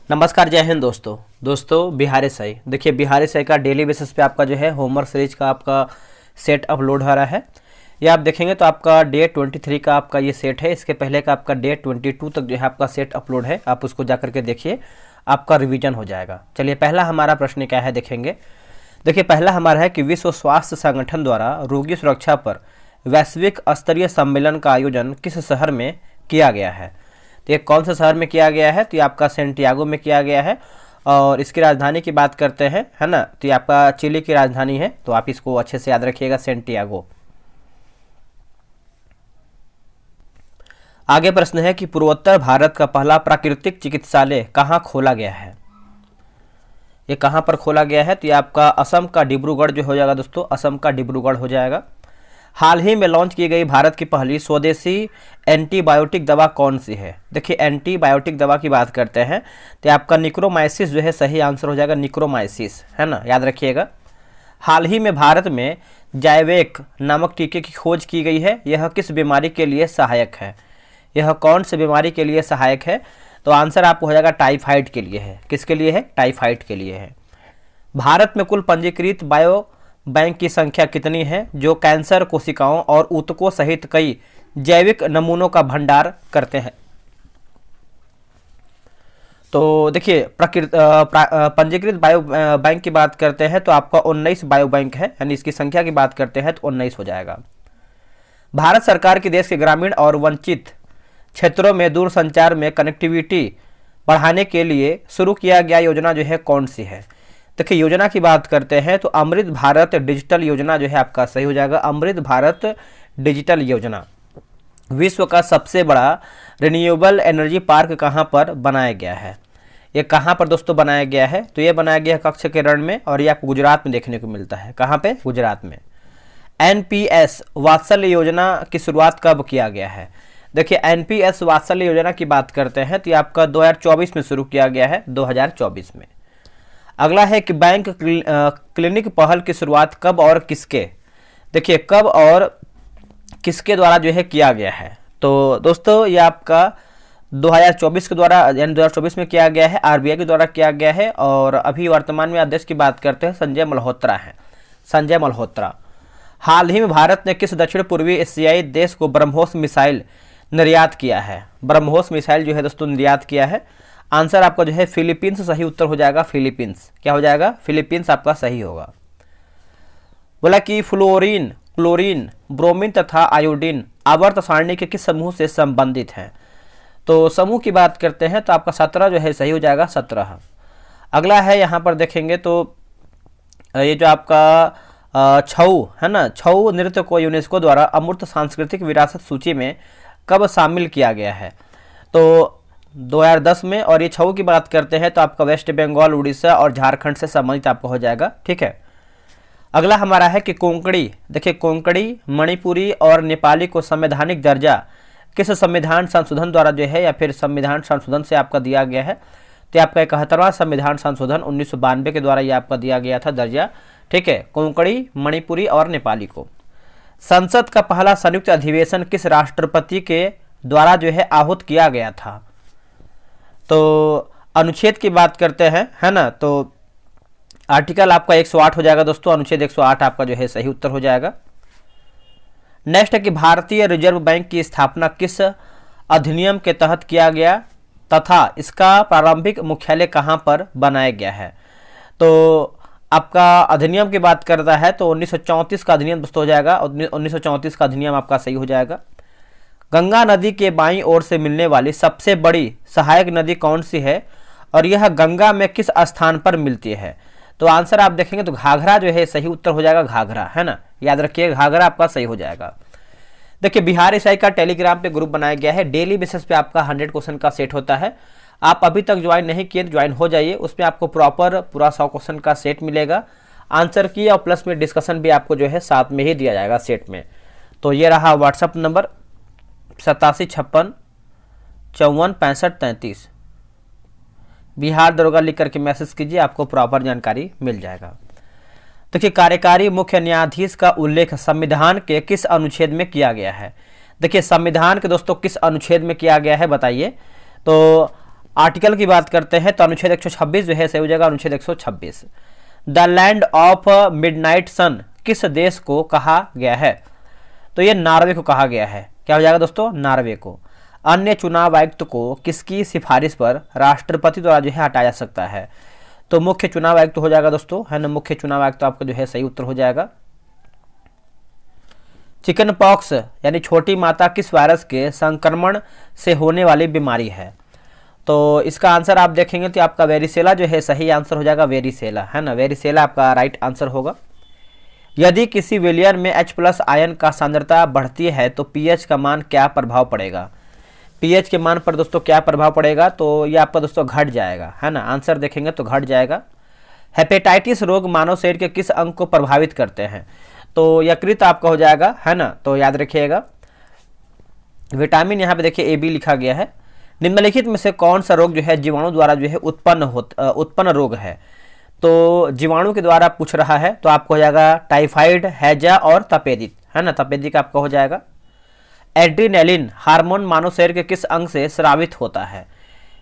नमस्कार, जय हिंद दोस्तों बिहार एसआई। देखिए, बिहार एसआई का डेली बेसिस पे आपका जो है होमवर्क सीरीज का आपका सेट अपलोड हो रहा है। ये आप देखेंगे तो आपका डे 23 का आपका ये सेट है। इसके पहले का आपका डे 22 तक जो है आपका सेट अपलोड है। आप उसको जा करके देखिए, आपका रिवीजन हो जाएगा। चलिए, पहला हमारा प्रश्न क्या है देखेंगे। देखिए, पहला हमारा है कि विश्व स्वास्थ्य संगठन द्वारा रोगी सुरक्षा पर वैश्विक स्तरीय सम्मेलन का आयोजन किस शहर में किया गया है। तो ये कौन सा शहर में किया गया है, तो ये आपका सेंटियागो में किया गया है। और इसकी राजधानी की बात करते हैं, है ना, तो ये आपका चिली की राजधानी है। तो आप इसको अच्छे से याद रखिएगा, सेंटियागो। आगे प्रश्न है कि पूर्वोत्तर भारत का पहला प्राकृतिक चिकित्सालय कहाँ खोला गया है। ये कहाँ पर खोला गया है, तो ये आपका असम का डिब्रूगढ़ जो हो जाएगा दोस्तों, असम का डिब्रूगढ़ हो जाएगा। हाल ही में लॉन्च की गई भारत की पहली स्वदेशी एंटीबायोटिक दवा कौन सी है। देखिए, एंटीबायोटिक दवा की बात करते हैं तो आपका निक्रोमाइसिस जो है सही आंसर हो जाएगा, निक्रोमाइसिस, है ना, याद रखिएगा। हाल ही में भारत में जाइवेक नामक टीके की खोज की गई है। यह किस बीमारी के लिए सहायक है, यह कौन सी बीमारी के लिए सहायक है, तो आंसर आपको हो जाएगा टाइफाइड के लिए है। किसके लिए है, टाइफाइड के लिए है। भारत में कुल पंजीकृत बायो बैंक की संख्या कितनी है जो कैंसर कोशिकाओं और ऊतकों सहित कई जैविक नमूनों का भंडार करते हैं। तो देखिए, पंजीकृत बायो बैंक की बात करते हैं तो आपका 19 बायो बैंक है, यानी इसकी संख्या की बात करते हैं तो 19 हो जाएगा। भारत सरकार की देश के ग्रामीण और वंचित क्षेत्रों में दूरसंचार में कनेक्टिविटी बढ़ाने के लिए शुरू किया गया योजना जो है कौन सी है। देखिए, योजना की बात करते हैं तो अमृत भारत डिजिटल योजना जो है आपका सही हो जाएगा, अमृत भारत डिजिटल योजना। विश्व का सबसे बड़ा रिन्यूएबल एनर्जी पार्क कहाँ पर बनाया गया है। ये कहाँ पर दोस्तों बनाया गया है, तो ये बनाया गया है कच्छ के रण में, और ये आपको गुजरात में देखने को मिलता है। कहाँ पे, गुजरात में। एनपीएस वात्सल्य योजना की शुरुआत कब किया गया है। देखिए, एनपीएस वात्सल्य योजना की बात करते हैं तो ये आपका 2024 में शुरू किया गया है, 2024 में। अगला है कि बैंक क्लिनिक पहल की शुरुआत कब और किसके, देखिए कब और किसके द्वारा जो है किया गया है। तो दोस्तों, ये आपका 2024 के द्वारा, यानी 2024 में किया गया है, आरबीआई के द्वारा किया गया है। और अभी वर्तमान में अध्यक्ष की बात करते हैं, संजय मल्होत्रा है, संजय मल्होत्रा। हाल ही में भारत ने किस दक्षिण पूर्वी एशियाई देश को ब्रह्मोस मिसाइल निर्यात किया है। ब्रह्मोस मिसाइल जो है दोस्तों निर्यात किया है। आंसर आपका जो है फिलीपींस सही उत्तर हो जाएगा, फिलीपींस। क्या हो जाएगा, फिलीपींस आपका सही होगा। बोला कि फ्लोरीन, क्लोरीन, ब्रोमीन तथा आयोडीन आवर्त सारणी के किस समूह से संबंधित हैं। तो समूह की बात करते हैं तो आपका 17 जो है सही हो जाएगा, 17। अगला है, यहाँ पर देखेंगे तो ये जो आपका छऊ है ना, छऊ नृत्य को यूनेस्को द्वारा अमूर्त सांस्कृतिक विरासत सूची में कब शामिल किया गया है। तो 2010 में। और ये छऊ की बात करते हैं तो आपका वेस्ट बंगाल, उड़ीसा और झारखंड से संबंधित आपको हो जाएगा, ठीक है। अगला हमारा है कि कोंकणी। देखिए, कोंकणी, मणिपुरी और नेपाली को संवैधानिक दर्जा किस संविधान संशोधन द्वारा जो है, या फिर संविधान संशोधन से आपका दिया गया है। तो आपका 71वां संविधान संशोधन 1992 के द्वारा ये आपका दिया गया था दर्जा, ठीक है, कोंकणी, मणिपुरी और नेपाली को। संसद का पहला संयुक्त अधिवेशन किस राष्ट्रपति के द्वारा जो है आहूत किया गया था। तो अनुच्छेद की बात करते हैं, है ना, तो आर्टिकल आपका 108 हो जाएगा दोस्तों, अनुच्छेद 108 आपका जो है सही उत्तर हो जाएगा। नेक्स्ट है कि भारतीय रिजर्व बैंक की स्थापना किस अधिनियम के तहत किया गया तथा इसका प्रारंभिक मुख्यालय कहां पर बनाया गया है। तो आपका अधिनियम की बात करता है तो 1934 का अधिनियम दोस्तों हो जाएगा, 1934 का अधिनियम आपका सही हो जाएगा। गंगा नदी के बाईं ओर से मिलने वाली सबसे बड़ी सहायक नदी कौन सी है और यह गंगा में किस स्थान पर मिलती है। तो आंसर आप देखेंगे तो घाघरा जो है सही उत्तर हो जाएगा, घाघरा, है ना, याद रखिए, घाघरा आपका सही हो जाएगा। देखिए, बिहार एसआई का टेलीग्राम पे ग्रुप बनाया गया है, डेली बेसिस पे आपका 100 क्वेश्चन का सेट होता है। आप अभी तक ज्वाइन नहीं किए तो ज्वाइन हो जाइए, उसमें आपको प्रॉपर पूरा 100 क्वेश्चन का सेट मिलेगा, आंसर की और प्लस में डिस्कशन भी आपको जो है साथ में ही दिया जाएगा सेट में। तो ये रहा व्हाट्सअप नंबर 8756546533, बिहार दरोगा लिख करके मैसेज कीजिए, आपको प्रॉपर जानकारी मिल जाएगा। देखिए, कार्यकारी मुख्य न्यायाधीश का उल्लेख संविधान के किस अनुच्छेद में किया गया है। देखिए, संविधान के दोस्तों किस अनुच्छेद में किया गया है बताइए। तो आर्टिकल की बात करते हैं तो अनुच्छेद 126 जो है सही हो जाएगा अनुच्छेद 126। द लैंड ऑफ मिडनाइट सन किस देश को कहा गया है? तो ये नॉर्वे को कहा गया है। क्या हो जाएगा दोस्तों? नॉर्वे को। अन्य चुनाव आयुक्त को किसकी सिफारिश पर राष्ट्रपति द्वारा जो है हटाया जा सकता है? तो मुख्य चुनाव आयुक्त हो जाएगा दोस्तों, है ना, मुख्य चुनाव आयुक्त आपका जो है सही उत्तर हो जाएगा। चिकन पॉक्स यानी छोटी माता किस वायरस के संक्रमण से होने वाली बीमारी है? तो इसका आंसर आप देखेंगे तो आपका वेरिसेला जो है सही आंसर हो जाएगा, वेरिसेला, है ना, वेरिसेला आपका राइट आंसर होगा। यदि किसी विलयन में H+ आयन का सांद्रता बढ़ती है तो pH का मान क्या प्रभाव पड़ेगा? pH के मान पर दोस्तों क्या प्रभाव पड़ेगा? तो ये आपका दोस्तों घट जाएगा, है ना, आंसर देखेंगे तो घट जाएगा। हेपेटाइटिस रोग मानव शरीर के किस अंग को प्रभावित करते हैं? तो यकृत आपका हो जाएगा, है ना, तो याद रखिएगा। विटामिन यहाँ पे देखिए AB लिखा गया है। निम्नलिखित में से कौन सा रोग जो है जीवाणु द्वारा जो है उत्पन्न रोग है? तो जीवाणु के द्वारा पूछ रहा है तो आपको हो जाएगा टाइफाइड, हैजा और तपेदिक, है ना, तपेदिक आपका हो जाएगा। एड्रीनेलिन हार्मोन मानव शरीर के किस अंग से स्रावित होता है?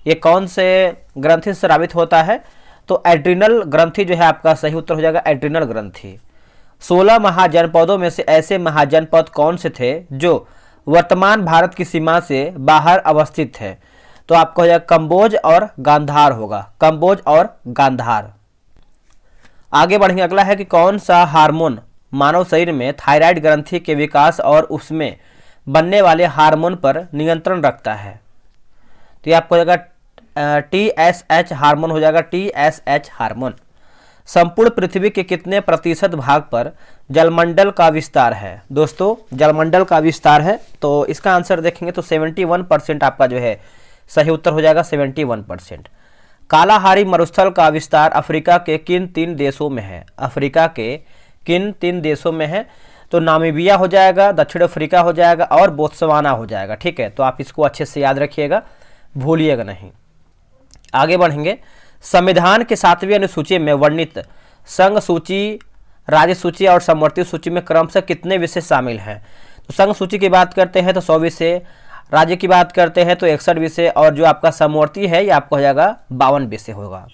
ये कौन से ग्रंथि से स्रावित होता है? तो एड्रिनल ग्रंथि जो है आपका सही उत्तर हो जाएगा, एड्रिनल ग्रंथि। 16 महाजनपदों में से ऐसे महाजनपद कौन से थे जो वर्तमान भारत की सीमा से बाहर अवस्थित है? तो आपको हो जाएगा कंबोज और गांधार होगा, कंबोज और गांधार। आगे बढ़ेंगे, अगला है कि कौन सा हार्मोन मानव शरीर में थायराइड ग्रंथि के विकास और उसमें बनने वाले हार्मोन पर नियंत्रण रखता है? तो ये आपको हो जाएगा TSH हार्मोन हो जाएगा, TSH हार्मोन। संपूर्ण पृथ्वी के कितने प्रतिशत भाग पर जलमंडल का विस्तार है? दोस्तों जलमंडल का विस्तार है तो इसका आंसर देखेंगे तो 71% आपका जो है सही उत्तर हो जाएगा, 71%। कालाहारी मरुस्थल का विस्तार अफ्रीका के किन 3 देशों में है? अफ्रीका के किन 3 देशों में है? तो नामीबिया हो जाएगा, दक्षिण अफ्रीका हो जाएगा और बोत्सवाना हो जाएगा, ठीक है। तो आप इसको अच्छे से याद रखिएगा, भूलिएगा नहीं। आगे बढ़ेंगे, संविधान के 7वीं अनुसूची में वर्णित संघ सूची, राज्य सूची और समवर्ती सूची में क्रमशः कितने विषय शामिल हैं? तो संघ सूची की बात करते हैं तो 100 विषय, राज्य की बात करते हैं तो 61 विषय और जो आपका समवर्ती है ये आपका हो जाएगा 52 विषय होगा।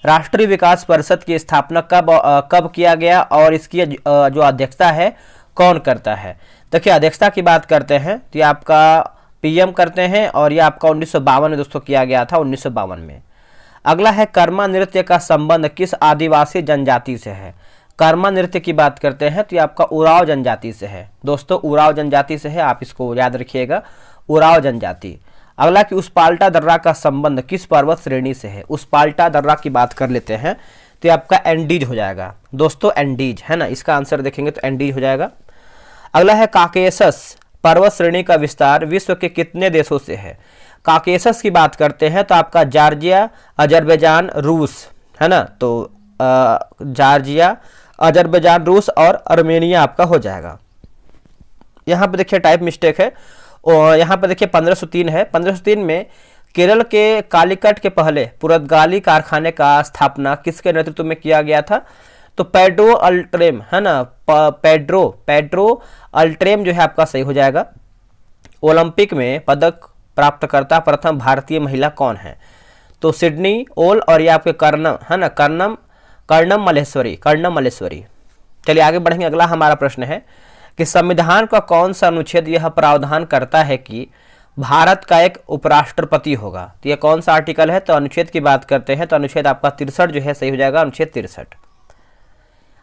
राष्ट्रीय विकास परिषद की स्थापना कब किया गया और इसकी जो अध्यक्षता है कौन करता है? देखिए अध्यक्षता की बात करते हैं तो ये आपका PM करते हैं और ये आपका 1952 में दोस्तों किया गया था, 1952 में। अगला है कर्मा नृत्य का संबंध किस आदिवासी जनजाति से है? कर्मा नृत्य की बात करते हैं तो ये आपका उराव जनजाति से है, दोस्तों उराव जनजाति से है, आप इसको याद रखिएगा, उराव जनजाति। अगला कि उस्पाल्टा दर्रा का संबंध किस पर्वत श्रेणी से है? उस्पाल्टा दर्रा की बात कर लेते हैं तो ये आपका एंडीज हो जाएगा, दोस्तों एंडीज, है ना, इसका आंसर देखेंगे तो एंडीज हो जाएगा। अगला है काकेशस पर्वत श्रेणी का विस्तार विश्व के कितने देशों से है? काकेशस की बात करते हैं तो आपका जॉर्जिया, अजरबैजान, रूस, है ना, तो जॉर्जिया, अजरबैजान, रूस और आर्मेनिया आपका हो जाएगा। यहाँ पे देखिए टाइप मिस्टेक है और यहाँ पे देखिए 1503 है। 1503 में केरल के कालीकट के पहले पुर्तगाली कारखाने का स्थापना किसके नेतृत्व में किया गया था? तो पेड्रो अल्ट्रेम, है ना, पेड्रो अल्ट्रेम जो है आपका सही हो जाएगा। ओलंपिक में पदक प्राप्तकर्ता प्रथम भारतीय महिला कौन है? तो सिडनी ओल और ये आपके कर्णम, है ना, कर्णम मल्लेश्वरी। चलिए आगे बढ़ेंगे, अगला हमारा प्रश्न है कि संविधान का कौन सा अनुच्छेद यह प्रावधान करता है कि भारत का एक उपराष्ट्रपति होगा? तो यह कौन सा आर्टिकल है? तो अनुच्छेद की बात करते हैं तो अनुच्छेद आपका 63 जो है सही हो जाएगा, अनुच्छेद 63।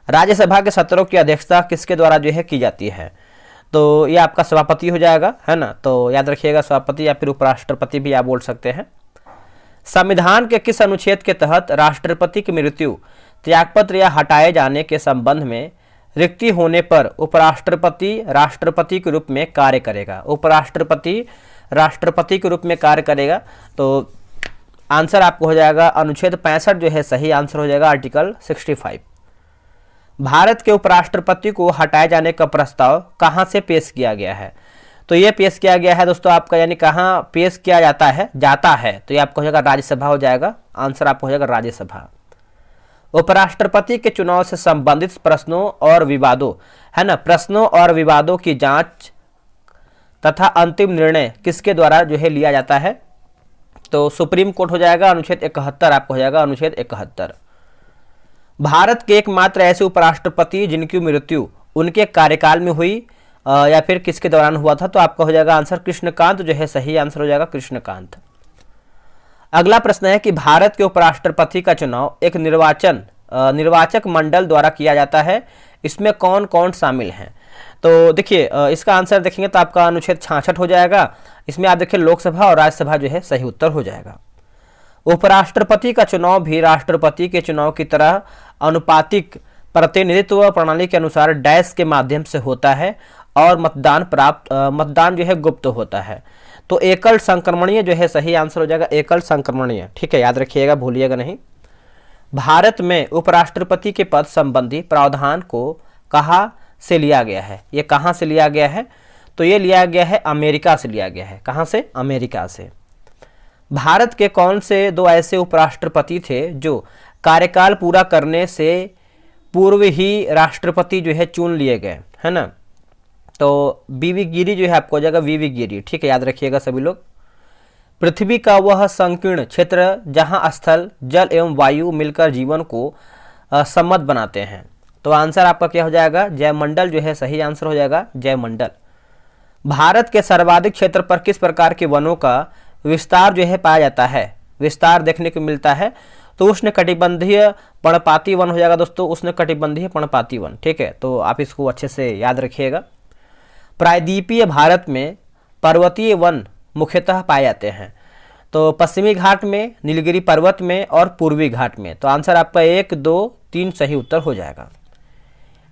राज्यसभा के सत्रों की अध्यक्षता किसके द्वारा जो है की जाती है? तो ये आपका सभापति हो जाएगा, है ना, तो याद रखिएगा सभापति या फिर उपराष्ट्रपति भी आप बोल सकते हैं। संविधान के किस अनुच्छेद के तहत राष्ट्रपति की मृत्यु, त्यागपत्र या हटाए जाने के संबंध में रिक्ति होने पर उपराष्ट्रपति राष्ट्रपति के रूप में कार्य करेगा? उपराष्ट्रपति राष्ट्रपति के रूप में कार्य करेगा। तो आंसर आपको हो जाएगा अनुच्छेद 65 जो है सही आंसर हो जाएगा, आर्टिकल 65। भारत के उपराष्ट्रपति को हटाए जाने का प्रस्ताव कहां से पेश किया गया है? तो ये पेश किया गया है दोस्तों आपका, यानी कहां पेश किया जाता है तो ये आपको हो जाएगा राज्यसभा हो जाएगा, आंसर आपको हो जाएगा राज्यसभा। उपराष्ट्रपति के चुनाव से संबंधित प्रश्नों और विवादों, है ना, प्रश्नों और विवादों की जांच तथा अंतिम निर्णय किसके द्वारा जो है लिया जाता है? तो सुप्रीम कोर्ट हो जाएगा अनुच्छेद 71, आपको हो जाएगा अनुच्छेद 71। भारत के एकमात्र ऐसे उपराष्ट्रपति जिनकी मृत्यु उनके कार्यकाल में हुई या फिर किसके दौरान हुआ था, तो आपका हो जाएगा आंसर कृष्णकांत जो है सही आंसर हो जाएगा कृष्णकांत। अगला प्रश्न है कि भारत के उपराष्ट्रपति का चुनाव एक निर्वाचक मंडल द्वारा किया जाता है, इसमें कौन कौन शामिल हैं। तो देखिए इसका आंसर देखेंगे तो आपका अनुच्छेद 66 हो जाएगा। इसमें आप देखिए लोकसभा और राज्यसभा जो है सही उत्तर हो जाएगा। उपराष्ट्रपति का चुनाव भी राष्ट्रपति के चुनाव की तरह अनुपातिक प्रतिनिधित्व प्रणाली के अनुसार डैश के माध्यम से होता है और मतदान जो है गुप्त होता है। तो एकल संक्रमणीय जो है सही आंसर हो जाएगा एकल संक्रमणीय। ठीक है, याद रखिएगा, भूलिएगा नहीं। भारत में उपराष्ट्रपति के पद संबंधी प्रावधान को कहाँ से लिया गया है, ये कहाँ से लिया गया है, तो ये लिया गया है अमेरिका से लिया गया है। कहाँ से? अमेरिका से। भारत के कौन से दो ऐसे उपराष्ट्रपति थे जो कार्यकाल पूरा करने से पूर्व ही राष्ट्रपति जो है चुन लिए गए, है ना। तो वीवी गिरी जो है आपको हो जाएगा वीवी गिरी। ठीक है, याद रखिएगा सभी लोग। पृथ्वी का वह संकीर्ण क्षेत्र जहां स्थल, जल एवं वायु मिलकर जीवन को सम्मत बनाते हैं, तो आंसर आपका क्या हो जाएगा? जयमंडल जो है सही आंसर हो जाएगा जयमंडल। भारत के सर्वाधिक क्षेत्र पर किस प्रकार के वनों का विस्तार जो है पाया जाता है, विस्तार देखने को मिलता है, तो उष्णकटिबंधीय पर्णपाती वन हो जाएगा दोस्तों, उष्णकटिबंधीय पर्णपाती वन। ठीक है, तो आप इसको अच्छे से याद रखिएगा। प्रायद्वीपीय भारत में पर्वतीय वन मुख्यतः पाए जाते हैं, तो पश्चिमी घाट में, नीलगिरी पर्वत में और पूर्वी घाट में। तो आंसर आपका 1, 2, 3 सही उत्तर हो जाएगा।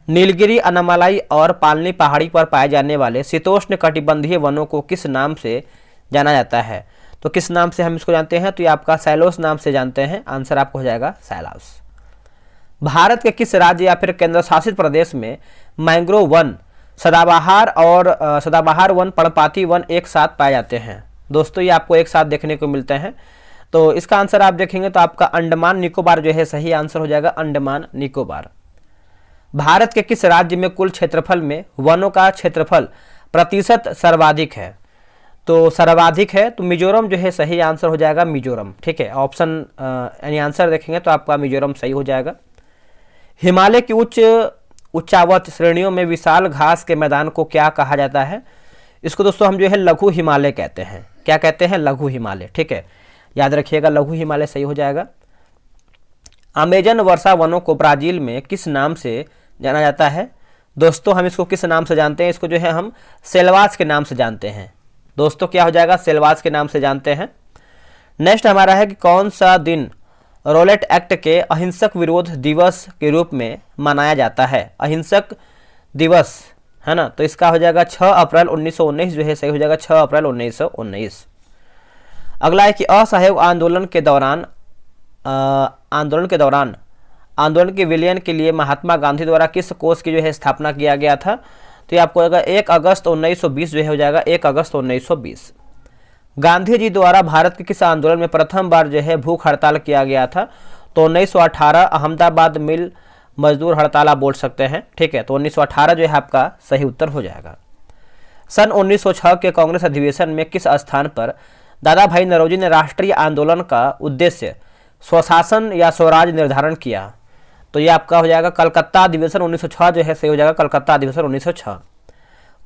नीलगिरी, अनामालाई और पालनी पहाड़ी पर पाए जाने वाले शीतोष्ण कटिबंधीय वनों को किस नाम से जाना जाता है, तो किस नाम से हम इसको जानते हैं, तो ये आपका सैलोस नाम से जानते हैं। आंसर आपको हो जाएगा सैलोस। भारत के किस राज्य या फिर केंद्र शासित प्रदेश में मैंग्रोव वन, सदाबहार वन, पर्णपाती वन एक साथ पाए जाते हैं? दोस्तों ये आपको एक साथ देखने को मिलते हैं, तो इसका आंसर आप देखेंगे तो आपका अंडमान निकोबार जो है सही आंसर हो जाएगा अंडमान निकोबार। भारत के किस राज्य में कुल क्षेत्रफल में वनों का क्षेत्रफल प्रतिशत सर्वाधिक है, तो सर्वाधिक है तो मिजोरम जो है सही आंसर हो जाएगा मिजोरम। ठीक है, ऑप्शन यानी आंसर देखेंगे तो आपका मिजोरम सही हो जाएगा। हिमालय की उच्चावत श्रेणियों में विशाल घास के मैदान को क्या कहा जाता है? इसको दोस्तों हम जो है लघु हिमालय कहते हैं। क्या कहते हैं? लघु हिमालय। ठीक है, याद रखिएगा लघु हिमालय सही हो जाएगा। अमेजन वर्षा वनों को ब्राजील में किस नाम से जाना जाता है? दोस्तों हम इसको किस नाम से जानते हैं? इसको जो है हम सेल्वास के नाम से जानते हैं। दोस्तों क्या हो जाएगा? सेल्वास के नाम से जानते हैं। नेक्स्ट हमारा है कि कौन सा दिन रोलेट एक्ट के अहिंसक विरोध दिवस के रूप में मनाया जाता है? अहिंसक दिवस, है ना, तो इसका हो जाएगा 6 अप्रैल 1919 जो है सही हो जाएगा 6 अप्रैल 1919। अगला है कि असहयोग आंदोलन के विलयन के लिए महात्मा गांधी द्वारा किस कोष की जो है स्थापना किया गया था? तो ये आपको होगा 1 अगस्त 1920 जो है हो जाएगा 1 अगस्त 1920। गांधी जी द्वारा भारत के किस आंदोलन में प्रथम बार जो है भूख हड़ताल किया गया था? तो 1918 अहमदाबाद मिल मजदूर हड़ताल आप बोल सकते हैं। ठीक है, तो 1918 जो है आपका सही उत्तर हो जाएगा। सन 1906 के कांग्रेस अधिवेशन में किस स्थान पर दादा भाई नौरोजी ने राष्ट्रीय आंदोलन का उद्देश्य स्वशासन या स्वराज निर्धारण किया? तो ये आपका हो जाएगा कलकत्ता अधिवेशन 1906 जो है सही हो जाएगा कलकत्ता अधिवेशन 1906।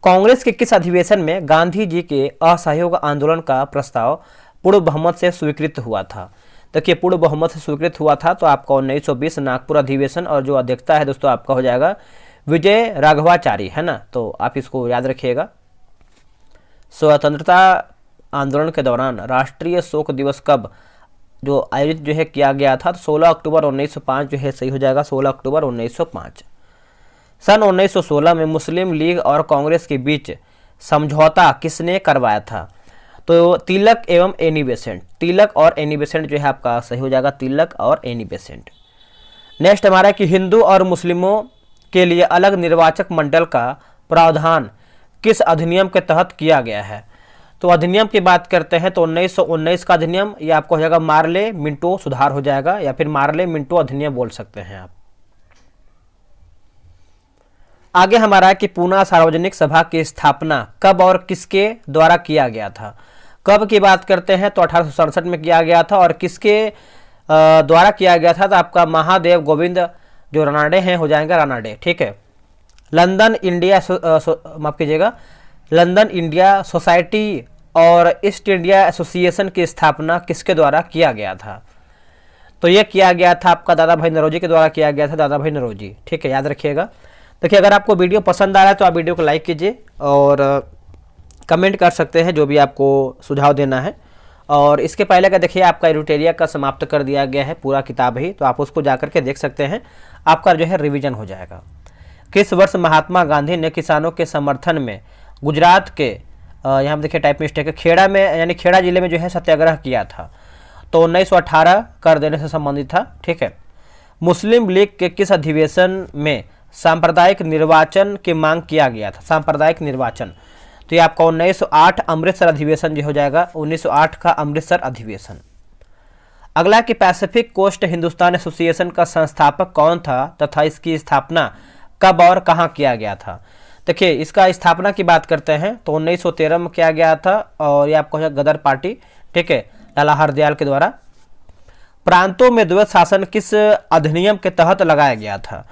कांग्रेस के किस अधिवेशन में गांधी जी के असहयोग आंदोलन का प्रस्ताव पूर्ण बहुमत से स्वीकृत हुआ था? देखिए पूर्ण बहुमत से स्वीकृत हुआ था तो आपका 1920 नागपुर अधिवेशन, और जो अध्यक्षता है दोस्तों आपका हो जाएगा विजय राघवाचारी, है ना, तो आप इसको याद रखिएगा। स्वतंत्रता आंदोलन के दौरान राष्ट्रीय शोक दिवस कब जो आयोजित जो है किया गया था? तो 16 अक्टूबर 1905 जो है सही हो जाएगा 16 अक्टूबर 1905। सन 1916 में मुस्लिम लीग और कांग्रेस के बीच समझौता किसने करवाया था? तो तिलक एवं एनी बेसेंट। तिलक और एनी बेसेंट जो है आपका सही हो जाएगा तिलक और एनी बेसेंट। नेक्स्ट हमारा कि हिंदू और मुस्लिमों के लिए अलग निर्वाचक मंडल का प्रावधान किस अधिनियम के तहत किया गया है? तो अधिनियम की बात करते हैं तो 1919 का अधिनियम, ये आपको हो जाएगा मार्ले मिंटो सुधार हो जाएगा, या फिर मार्ले मिंटो अधिनियम बोल सकते हैं आप। आगे हमारा है कि पूना सार्वजनिक सभा की स्थापना कब और किसके द्वारा किया गया था? कब की बात करते हैं तो 1867 में किया गया था, और किसके द्वारा किया गया था, तो आपका महादेव गोविंद जो रानाडे हैं हो जाएंगे रानाडे। ठीक है। लंदन इंडिया माफ कीजिएगा, लंदन इंडिया सोसाइटी और ईस्ट इंडिया एसोसिएशन की स्थापना किसके द्वारा किया गया था, तो ये किया गया था आपका दादा भाई नौरोजी के द्वारा किया गया था, दादा भाई नौरोजी। ठीक है, याद रखिएगा। देखिए, अगर आपको वीडियो पसंद आ रहा है तो आप वीडियो को लाइक कीजिए और कमेंट कर सकते हैं जो भी आपको सुझाव देना है। और इसके पहले का देखिए, आपका एरिटेरिया का समाप्त कर दिया गया है, पूरा किताब ही, तो आप उसको जाकर के देख सकते हैं, आपका जो है रिवीजन हो जाएगा। किस वर्ष महात्मा गांधी ने किसानों के समर्थन में गुजरात के यहाँ देखिए टाइप मिस्टेक है, खेड़ा में यानी खेड़ा जिले में जो है सत्याग्रह किया था, तो 1918 कर देने से संबंधित था। ठीक है। मुस्लिम लीग के किस अधिवेशन में सांप्रदायिक निर्वाचन की मांग किया गया था, सांप्रदायिक निर्वाचन, तो ये आपका 1908 अमृतसर अधिवेशन जो हो जाएगा, 1908 का अमृतसर अधिवेशन। अगला कि पैसिफिक कोस्ट हिंदुस्तान एसोसिएशन का संस्थापक कौन था तथा इसकी स्थापना कब और कहाँ किया गया था। देखिए, इसका स्थापना की बात करते हैं तो 1913 में किया गया था, और ये आपको है गदर पार्टी। ठीक है, लाला हरदयाल के द्वारा। प्रांतों में द्वैत शासन किस अधिनियम के तहत लगाया गया था,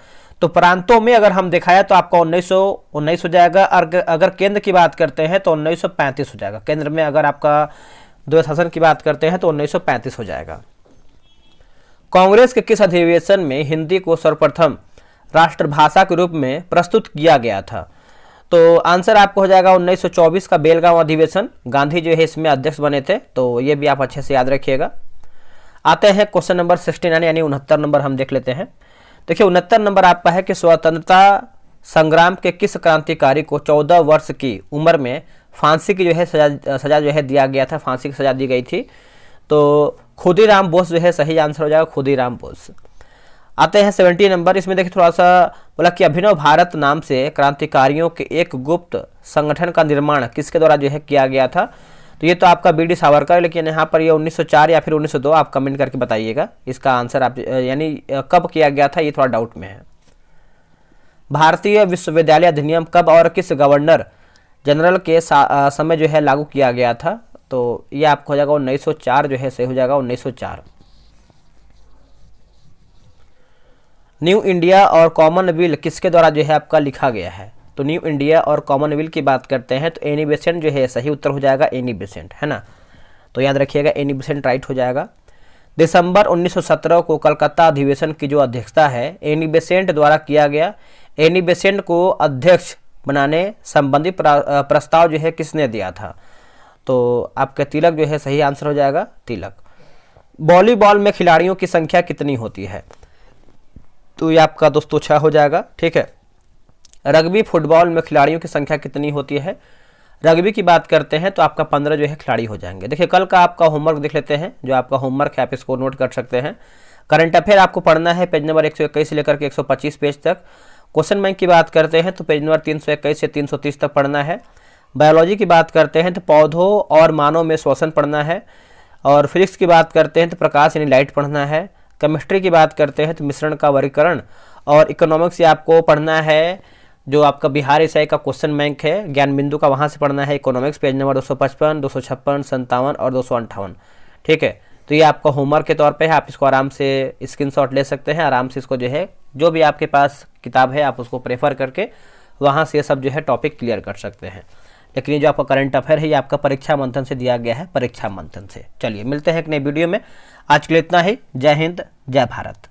तो प्रांतों में अगर हम दिखाया तो आपका 1919 हो जाएगा, और अगर केंद्र की बात करते हैं तो 1935 हो जाएगा। केंद्र में अगर आपका द्वैत शासन की बात करते हैं तो 1935 हो जाएगा। कांग्रेस के किस अधिवेशन में हिंदी को सर्वप्रथम राष्ट्रभाषा के रूप में प्रस्तुत किया गया था, तो आंसर आपको हो जाएगा 1924 का बेलगांव अधिवेशन। गांधी जो है इसमें अध्यक्ष बने थे, तो ये भी आप अच्छे से याद रखिएगा। आते हैं क्वेश्चन नंबर 69 यानी 69 नंबर हम देख लेते हैं। देखिए, 69 नंबर आपका है कि स्वतंत्रता संग्राम के किस क्रांतिकारी को 14 वर्ष की उम्र में फांसी की जो है सजा जो है दिया गया था, फांसी की सजा दी गई थी, तो खुदीराम बोस जो है सही आंसर हो जाएगा, खुदीराम बोस। आते हैं 70 नंबर। इसमें देखिए थोड़ा सा बोला कि अभिनव भारत नाम से क्रांतिकारियों के एक गुप्त संगठन का निर्माण किसके द्वारा जो है किया गया था, तो ये तो आपका बीडी सावरकर, लेकिन यहाँ पर ये 1904 या फिर 1902 आप कमेंट करके बताइएगा इसका आंसर, आप यानी कब किया गया था, ये थोड़ा डाउट में है। भारतीय विश्वविद्यालय अधिनियम कब और किस गवर्नर जनरल के समय जो है लागू किया गया था, तो ये आपको हो जाएगा 1904 जो है सही हो जाएगा, 1904। न्यू इंडिया और कॉमनवेल्थ किसके द्वारा जो है आपका लिखा गया है, तो न्यू इंडिया और कॉमनवेल्थ की बात करते हैं तो एनी बेसेंट जो है सही उत्तर हो जाएगा, एनी बेसेंट, है ना, तो याद रखिएगा एनी बेसेंट राइट हो जाएगा। दिसंबर 1917 को कलकत्ता अधिवेशन की जो अध्यक्षता है एनी बेसेंट द्वारा किया गया। एनी बेसेंट को अध्यक्ष बनाने संबंधी प्रस्ताव जो है किसने दिया था, तो आपका तिलक जो है सही आंसर हो जाएगा, तिलक। वॉलीबॉल में खिलाड़ियों की संख्या कितनी होती है, तो ये आपका दोस्तों 6 हो जाएगा। ठीक है। रग्बी फुटबॉल में खिलाड़ियों की संख्या कितनी होती है, रग्बी की बात करते हैं तो आपका 15 जो है खिलाड़ी हो जाएंगे। देखिए, कल का आपका होमवर्क देख लेते हैं, जो आपका होमवर्क है आप इसको नोट कर सकते हैं। करंट अफेयर आपको पढ़ना है पेज नंबर 121 से लेकर के 125 पेज तक। क्वेश्चन बैंक की बात करते हैं तो पेज नंबर 321 से 330 तक पढ़ना है। बायोलॉजी की बात करते हैं तो पौधों और मानव में श्वसन पढ़ना है, और फिजिक्स की बात करते हैं तो प्रकाश यानी लाइट पढ़ना है। केमिस्ट्री की बात करते हैं तो मिश्रण का वर्गीकरण, और इकोनॉमिक्स से आपको पढ़ना है जो आपका बिहार एसआई का क्वेश्चन बैंक है ज्ञान बिंदु का, वहाँ से पढ़ना है इकोनॉमिक्स, पेज नंबर 255, 256, 57 और 258। ठीक है, तो ये आपका होमवर्क के तौर पे है, आप इसको आराम से स्क्रीनशॉट ले सकते हैं, आराम से इसको जो है जो भी आपके पास किताब है आप उसको प्रेफर करके वहाँ से सब जो है टॉपिक क्लियर कर सकते हैं। लेकिन ये जो आपका करंट अफेयर है ये आपका परीक्षा मंथन से दिया गया है, परीक्षा मंथन से। चलिए मिलते हैं एक नए वीडियो में, आज के लिए इतना ही। जय हिंद, जय भारत।